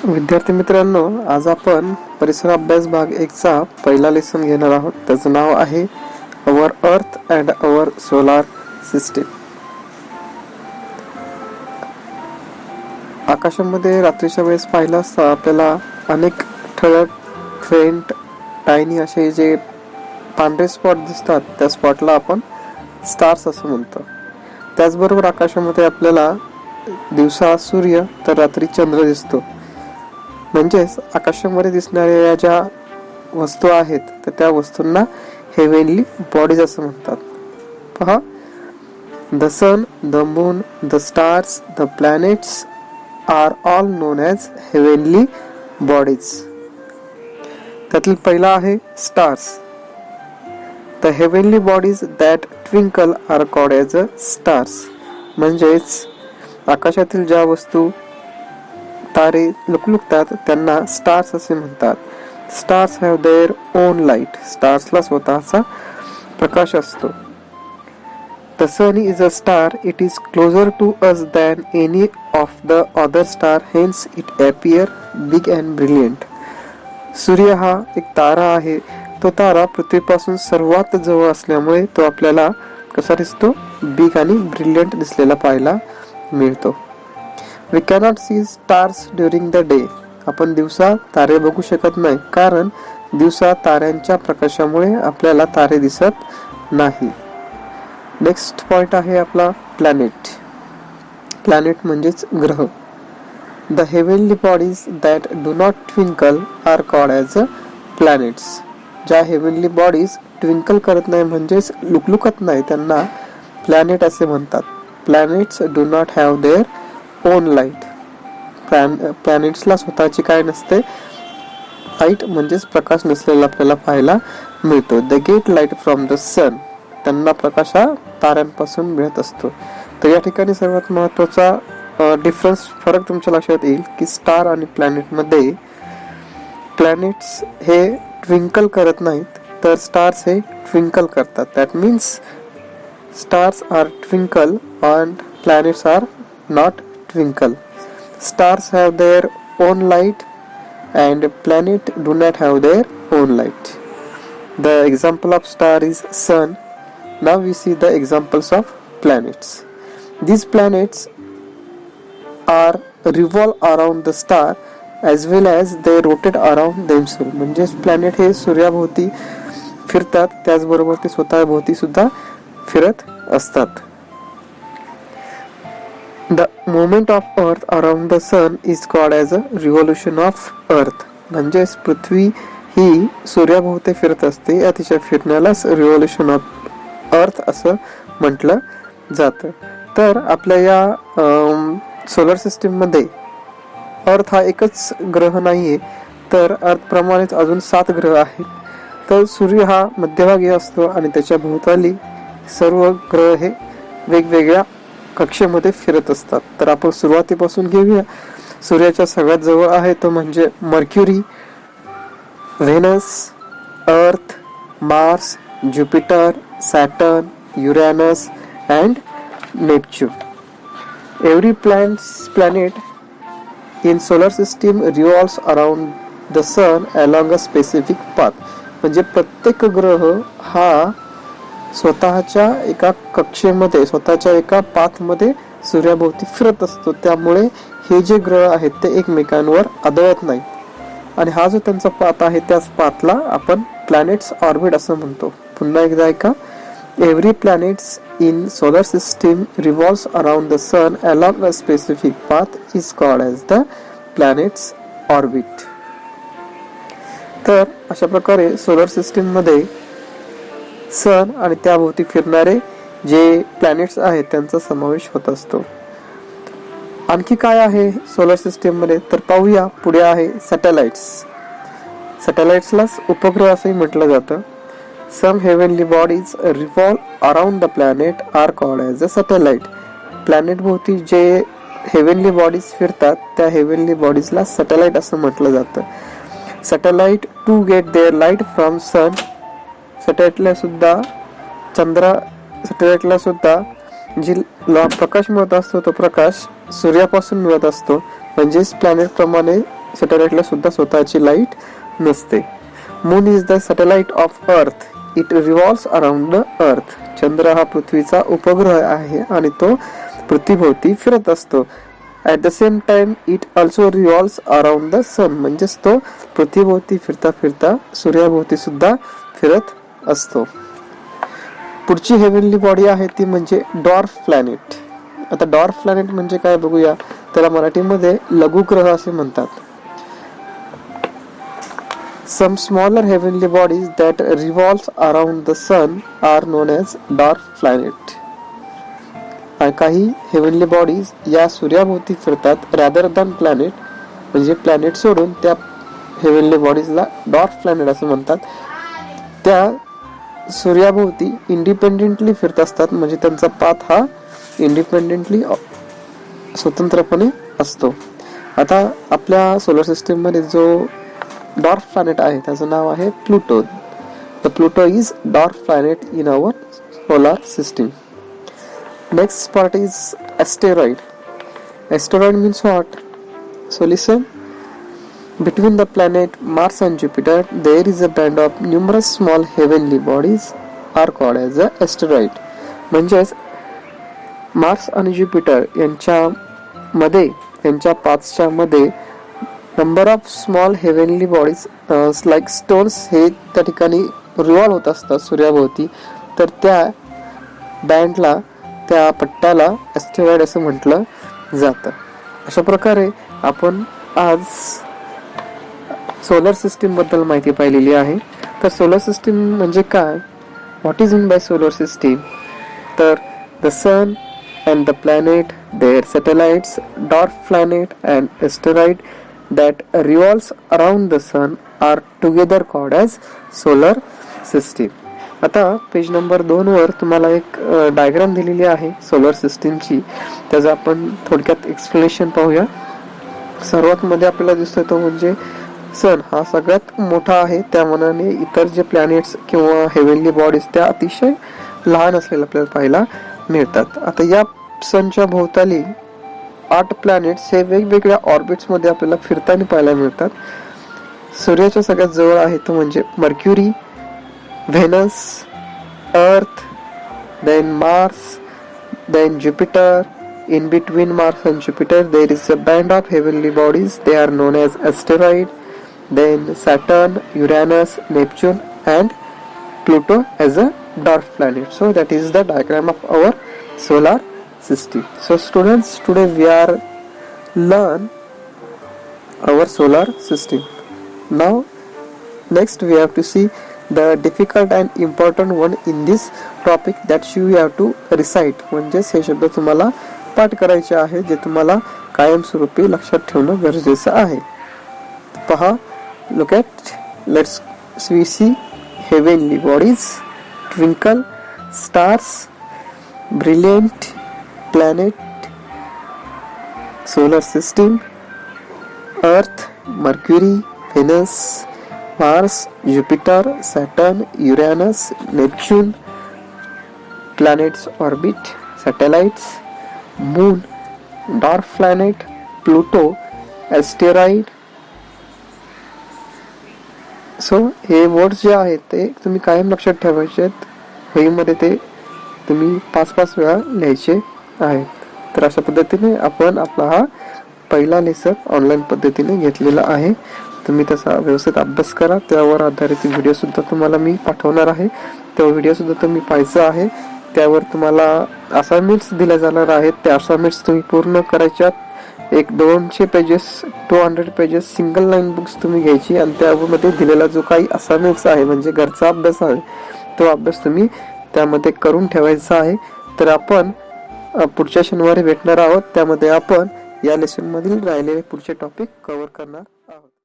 विद्यार्थी मित्रांनो, आज आपण परिसर अभ्यास भाग 1 चा पहिला लेसन घेणार आहोत. त्याचं नाव आहे अवर अर्थ अँड अवर सोलार सिस्टीम. आकाशामध्ये रात्रीच्या वेळेस पाहिलं असता आपल्याला अनेक ठळक, फेंट, टायनी असे जे पांढरे स्पॉट दिसतात, त्या स्पॉटला आपण स्टार्स असं म्हणतो. त्याचबरोबर आकाशामध्ये आपल्याला दिवसा सूर्य तर रात्री चंद्र दिसतो. म्हणजेच आकाशामध्ये दिसणाऱ्या या ज्या वस्तू आहेत तर त्या वस्तूंना हेवेनली बॉडीज असं म्हणतात. पहा, the sun, the moon, the stars, the planets are all known as heavenly bodies. त्यातील पहिला आहे stars. The heavenly bodies that twinkle are called as a stars. म्हणजेच आकाशातील ज्या वस्तू, तारे लुकलुकतात त्यांना स्टार्स असे म्हणतात. Stars have their own light. स्टार्सला स्वतःचा प्रकाश असतो. The sun is a star. It is closer to us than any of the other star, hence it appear big and brilliant. सूर्य हा एक तारा आहे. तो तारा पृथ्वीपासून सर्वात जवळ असल्यामुळे तो आपल्याला कसा दिसतो? बिग आणि ब्रिलियंट दिसलेला पाहायला मिळतो. We cannot see stars during the day. आपण दिवसा तारे बघू शकत नाही, कारण दिवसा ताऱ्यांच्या प्रकाशामुळे आपल्याला तारे दिसत नाही. नेक्स्ट पॉइंट आहे आपला प्लॅनेट. प्लॅनेट म्हणजेच ग्रह. The heavenly bodies that do not twinkle are called as a planets. ज्या हेवेनली बॉडीज ट्विंकल करत नाही म्हणजेच लुकलुकत नाही त्यांना प्लॅनेट असे म्हणतात. Planets do not have their own light. प्लॅनेट्सला स्वतःची काय नसते? लाईट म्हणजेच प्रकाश नसलेला आपल्याला पाहायला मिळतो. The get light from the sun. त्यांना प्रकाश हा ताऱ्यांपासून मिळत असतो. तर या ठिकाणी सर्वात महत्वाचा डिफरन्स, फरक तुमच्या लक्षात येईल की स्टार आणि प्लॅनेटमध्ये प्लॅनेट्स हे ट्विंकल करत नाहीत, तर स्टार्स हे ट्विंकल करतात. That means stars are twinkle and planets are not twinkle. Stars have their own light and planet do not have their own light. The example of star is sun. Now we see the examples of planets. These planets are revolve around the star as well as they rotate around themselves. म्हणजे planet हे सूर्याभोवती फिरतात, त्याचबरोबर ते स्वतःभोवती सुद्धा फिरत असतात. The movement of earth around the sun is called as a revolution of earth. म्हणजेच पृथ्वी ही सूर्याभोवती फिरत असते, या तिच्या फिरण्यालाच रिव्होल्यूशन ऑफ अर्थ असं म्हटलं जातं. तर आपल्या या सोलर सिस्टीम मध्ये अर्थ हा एकच ग्रह नाहीये, तर अर्थ प्रमाणेच अजून 7 ग्रह आहेत. तर सूर्य हा मध्यभागी असतो आणि त्याच्या भोवताली सर्व ग्रह हे वेगवेगळ्या कक्षेमध्ये फिरत असतात. तर आपण सुरुवातीपासून घेऊया. सूर्याच्या सगळ्यात जवळ आहे तो म्हणजे Mercury, Venus, Earth, Mars, Jupiter, Saturn, Uranus and Neptune. Every planet in solar system revolves around the sun along a specific path. म्हणजे प्रत्येक ग्रह हा स्वतःच्या एका कक्षेमध्ये, स्वतःच्या एका पाथमध्ये सूर्याभोवती फिरत असतो. त्यामुळे हे जे ग्रह आहेत ते एकमेकांवर आदळत नाहीत. आणि हा जो त्यांचा पाथ आहे त्याच पाथला आपण प्लॅनेट्स ऑर्बिट असं म्हणतो. पुन्हा एकदा ऐका. Every planets in solar system revolves around the sun along a specific path is called as the planets orbit. तर अशा प्रकारे सोलर सिस्टीम मध्ये सन आणि त्याभोवती फिरणारे जे प्लॅनेट्स आहेत त्यांचा समावेश होत असतो. आणखी काय आहे सोलर सिस्टीम मध्ये तर पाहूया. पुढे आहे सॅटेलाइट्स. सॅटेलाइट्सलाच उपग्रह असंही म्हटलं जातं. Some heavenly bodies revolve around the planet are called as a satellite. Planet भोवती जे हेवनली बॉडीज फिरतात त्या हेवनली बॉडीजला सॅटेलाइट असं म्हटलं जातं. Satellite to get their light from sun. सॅटेलाइटला सुद्धा जी प्रकाश मिळत असतो तो प्रकाश सूर्यापासून मिळत असतो. म्हणजेच प्लॅनेट प्रमाणे सॅटेलाइटला सुद्धा स्वतःची लाईट नसते. Moon is the satellite of earth, it revolves around the earth. चंद्र हा पृथ्वीचा उपग्रह आहे आणि तो पृथ्वीभोवती फिरत असतो. At the same time it also revolves around the sun, म्हणजेच तो पृथ्वीभोवती फिरता फिरता सूर्याभोवती सुद्धा फिरत असतो. पुढची हेव्हनली बॉडी आहे ती म्हणजे डॉर्फ प्लॅनेट. आता डॉर्फ प्लॅनेट म्हणजे काय बघूया. त्याला मराठीमध्ये लघुग्रह असे म्हणतात. Some smaller heavenly bodies that revolve around the sun are known as dwarf planet. काही हेव्हनली बॉडीज या सूर्याभोवती फिरतात रॅदर दॅन प्लॅनेट, म्हणजे प्लॅनेट सोडून त्या हेव्हनली बॉडीजला डॉर्फ प्लॅनेट असं म्हणतात. त्या सूर्याभोवती इंडिपेंडेंटली फिरत असतात, म्हणजे त्यांचा पाथ हा इंडिपेंडेंटली स्वतंत्रपणे असतो. आता आपल्या सोलर सिस्टीम मध्ये जो डॉर्फ प्लॅनेट आहे त्याचं नाव आहे Pluto. The Pluto is dwarf planet in our solar system. Next part is asteroid. Asteroid means what? So listen. Between the planet Mars and Jupiter, there is a band of numerous small heavenly bodies are called as a asteroid. म्हणजेच Mars आणि Jupiter यांच्या पाथच्या मध्ये number of small heavenly bodies like stones हे त्या ठिकाणी revolve होत असतात सूर्याभोवती. तर त्या बँडला, त्या पट्ट्याला एस्टेरॉइड असं म्हटलं जातं. अशा प्रकारे आपण आज सोलर सिस्टीम बद्दल माहिती पाहिलेली आहे. तर सोलर सिस्टीम म्हणजे काय? What is mean by solar system? तर the sun and the planet, their satellites, dwarf planet and asteroid that revolves around the sun are together called as solar system. आता page number 2 वर तुम्हाला एक diagram दिलेली आहे solar सिस्टीमची. त्याचं आपण थोडक्यात एक्सप्लेनेशन पाहूया. सर्वात मध्ये आपल्याला दिसतोय तो म्हणजे सन हा सगळ्यात मोठा आहे. त्या मानाने इतर जे प्लॅनेट्स किंवा हेव्हनली बॉडीज त्या अतिशय लहान असलेल्या आपल्याला पाहायला मिळतात. आता या सनच्या भोवताली 8 प्लॅनेट्स हे वेगवेगळ्या ऑर्बिट्स मध्ये आपल्याला फिरताना पाहायला मिळतात. सूर्याच्या सगळ्यात जवळ आहे तो म्हणजे Mercury, Venus, Earth, then Mars, then Jupiter. In between Mars and Jupiter there is a band of heavenly bodies. They are known as asteroid. Then Saturn, Uranus, Neptune and Pluto as a dwarf planet. So that is the diagram of our solar system. So students, today we are learn our solar system. Now next we have to see the difficult and important one in this topic that you have to recite. म्हणजेच हे शब्द तुम्हाला पाठ करायचे आहे, जे तुम्हाला कायमस्वरूपी लक्षात ठेवणं गरजेचं आहे. पहा, look at, we see heavenly bodies, twinkle, stars, brilliant planet, solar system, earth, mercury, venus, mars, jupiter, saturn, uranus, neptune, planets orbit, satellites, moon, dwarf planet, Pluto, asteroid. So हे वर्ड्स जे आहेत ते तुम्ही कायम लक्षात ठेवायचे आहेत. वहीमध्ये ते तुम्ही 5-5 वेळा लिहायचे आहेत. तर अशा पद्धतीने आपण आपला हा पहिला लेसन ऑनलाईन पद्धतीने घेतलेला आहे. तुम्ही त्याचा व्यवस्थित अभ्यास करा. त्यावर आधारित व्हिडिओ सुद्धा तुम्हाला मी पाठवणार आहे. तो व्हिडिओ सुद्धा तुम्ही पाहायचा आहे. त्यावर तुम्हाला असाइनमेंट्स दिल्या जाणार आहेत. त्या असाइनमेंट्स तुम्ही पूर्ण करायच्या. एक 200 pages, 200 pages single line books तुम्ही घ्यायची आणि त्यामध्ये दिलेला जो काही असाइनमेंट्स आहे म्हणजे घरचा अभ्यास आहे तो अभ्यास तुम्ही त्यामध्ये करून ठेवायचा आहे. तर आपण पुढच्या शनिवारी भेटणार आहोत. त्यामध्ये आपण या लेसन मधील राहिलेले पुढचे टॉपिक कव्हर करणार आहोत.